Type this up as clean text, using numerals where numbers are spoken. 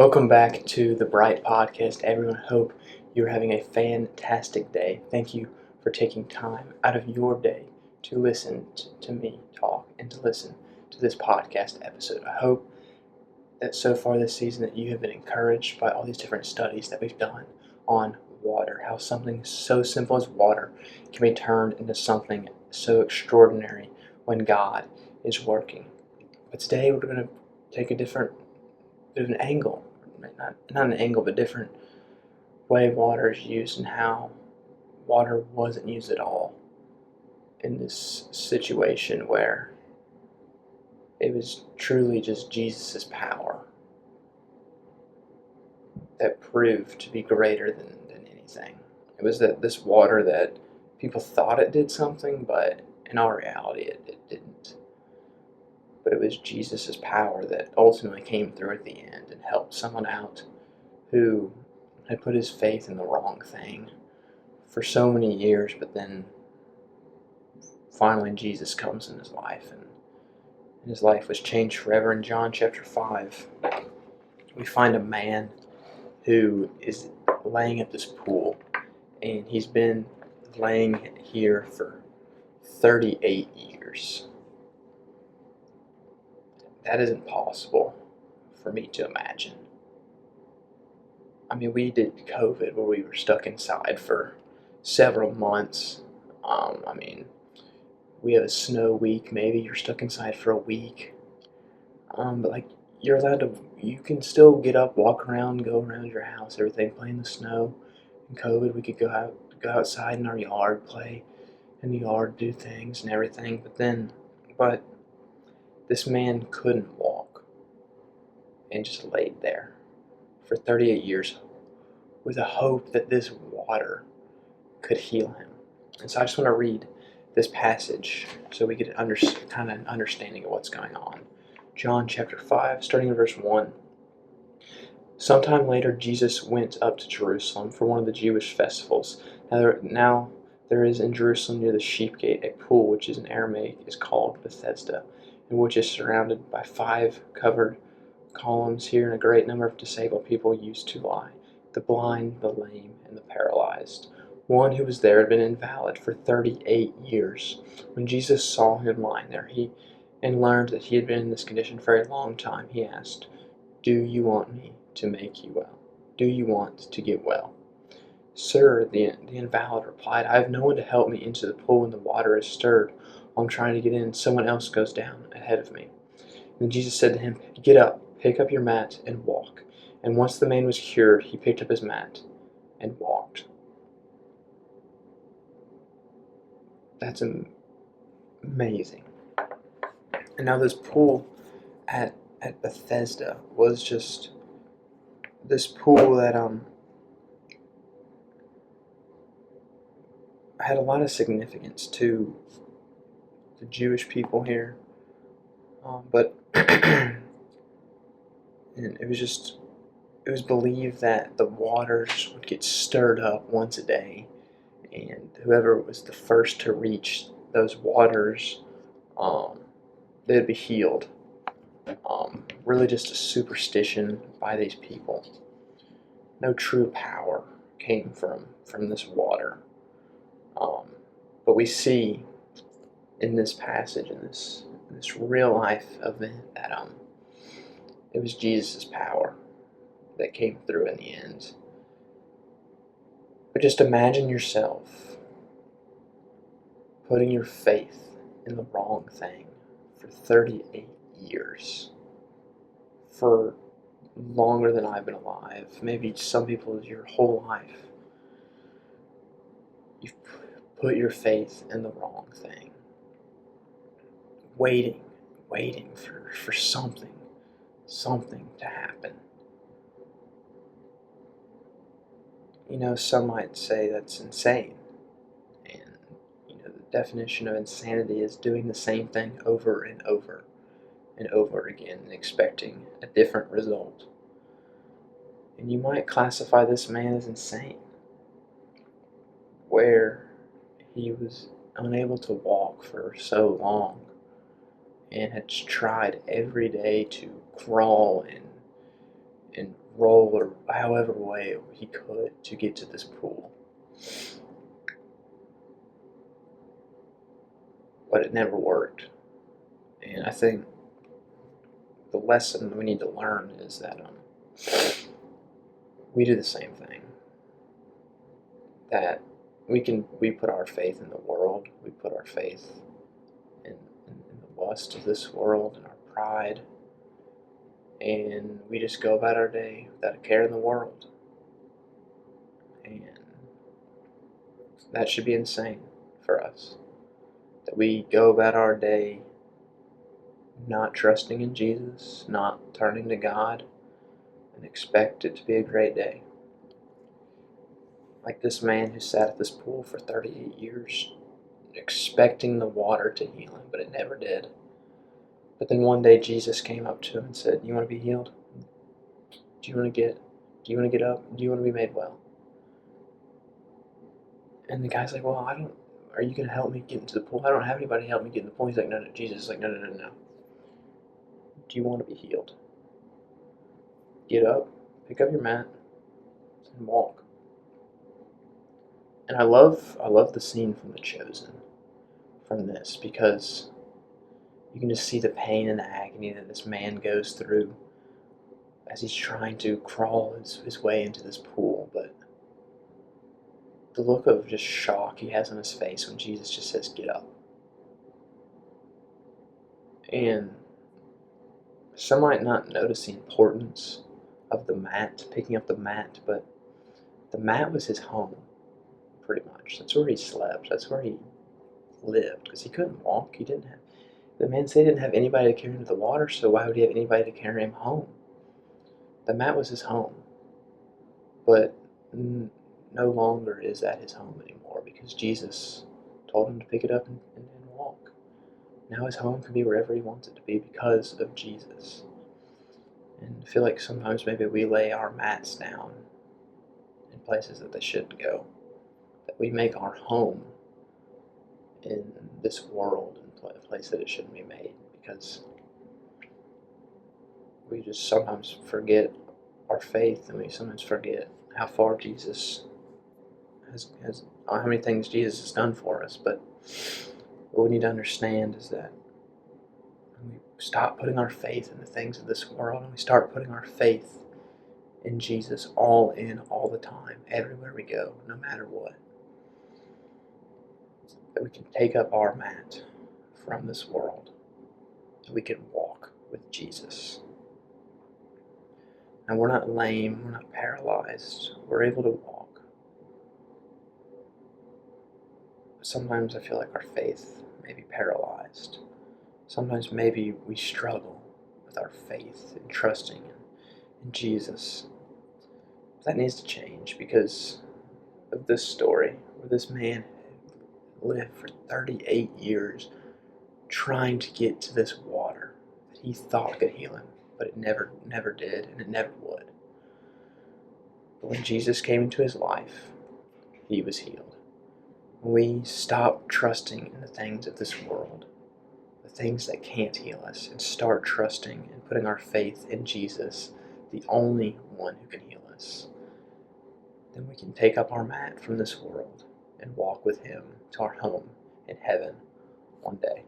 Welcome back to the Bright Podcast, everyone. Hope you're having a fantastic day. Thank you for taking time out of your day to listen to me talk and to listen to this podcast episode. I hope that so far this season that you have been encouraged by all these different studies that we've done on water, how something so simple as water can be turned into something so extraordinary when God is working. But today we're going to take a different bit of an angle, not an angle, but different way water is used and how water wasn't used at all in this situation where it was truly just Jesus' power that proved to be greater than anything. It was that this water that people thought it did something, but in our reality it didn't. But it was Jesus' power that ultimately came through at the end and helped someone out who had put his faith in the wrong thing for so many years, but then finally Jesus comes in his life, and his life was changed forever. In John chapter 5, we find a man who is laying at this pool, and he's been laying here for 38 years. That isn't possible for me to imagine. I mean, we did COVID where we were stuck inside for several months. We had a snow week, maybe you're stuck inside for a week. But you're allowed to, you can still get up, walk around, go around your house, everything, play in the snow. In COVID, we could go outside in our yard, play in the yard, do things and everything. But this man couldn't walk and just laid there for 38 years with a hope that this water could heal him. And so I just want to read this passage so we get kind of an understanding of what's going on. John chapter 5, starting in verse 1. Sometime later, Jesus went up to Jerusalem for one of the Jewish festivals. Now there is in Jerusalem near the sheep gate a pool which in Aramaic is called Bethesda, and which is surrounded by 5 covered columns. Here and a great number of disabled people used to lie, the blind, the lame, and the paralyzed. One who was there had been invalid for 38 years. When Jesus saw him lying there, and learned that he had been in this condition for a long time, he asked, "Do you want me to make you well? Do you want to get well?" "Sir," the invalid replied, "I have no one to help me into the pool when the water is stirred. While I'm trying to get in, someone else goes down ahead of me." Then Jesus said to him, "Get up, pick up your mat, and walk." And once the man was cured, he picked up his mat and walked. That's amazing. And now this pool at Bethesda was just this pool that had a lot of significance to the Jewish people here, but and it was believed that the waters would get stirred up once a day, and whoever was the first to reach those waters, they'd be healed. Really just a superstition by these people. No true power came from this water. But we see in this passage, in this real life event, that it was Jesus' power that came through in the end. But just imagine yourself putting your faith in the wrong thing for 38 years. For longer than I've been alive. Maybe some people your whole life. You've put your faith in the wrong thing. Waiting for something to happen. You know, some might say that's insane. And, the definition of insanity is doing the same thing over and over and over again and expecting a different result. And you might classify this man as insane, where he was unable to walk for so long and had tried every day to crawl and roll or however way he could to get to this pool. But it never worked. And I think the lesson we need to learn is that we do the same thing. That we put our faith in the world, we put our faith in the lust of this world and our pride, and we just go about our day without a care in the world. And that should be insane for us. That we go about our day not trusting in Jesus, not turning to God, and expect it to be a great day. Like this man who sat at this pool for 38 years, expecting the water to heal him, but it never did. But then one day Jesus came up to him and said, "You want to be healed? Do you want to get up? Do you want to be made well?" And the guy's like, "Well, are you going to help me get into the pool? I don't have anybody to help me get in the pool." He's like, "No." Jesus is like, "No. Do you want to be healed? Get up, pick up your mat, and walk." And I love the scene from The Chosen from this, because you can just see the pain and the agony that this man goes through as he's trying to crawl his way into this pool. But the look of just shock he has on his face when Jesus just says, "Get up." And some might not notice the importance of the mat, picking up the mat, but the mat was his home, pretty much. That's where he slept. That's where he lived, because he couldn't walk. The man said he didn't have anybody to carry him to the water, so why would he have anybody to carry him home? The mat was his home, but no longer is that his home anymore, because Jesus told him to pick it up and walk. Now his home can be wherever he wants it to be because of Jesus. And I feel like sometimes maybe we lay our mats down in places that they shouldn't go, that we make our home in this world in a place that it shouldn't be made, because we just sometimes forget our faith, and we sometimes forget how far Jesus has how many things Jesus has done for us. But what we need to understand is that when we stop putting our faith in the things of this world, and we start putting our faith in Jesus all the time, everywhere we go, no matter what, that we can take up our mat from this world, and we can walk with Jesus. And we're not lame, we're not paralyzed, we're able to walk. Sometimes I feel like our faith may be paralyzed. Sometimes maybe we struggle with our faith and trusting in Jesus. That needs to change because of this story where this man lived for 38 years trying to get to this water that he thought could heal him, but it never did, and it never would. But when Jesus came into his life, he was healed. When we stop trusting in the things of this world, the things that can't heal us, and start trusting and putting our faith in Jesus, the only one who can heal us, then we can take up our mat from this world and walk with him to our home in heaven one day.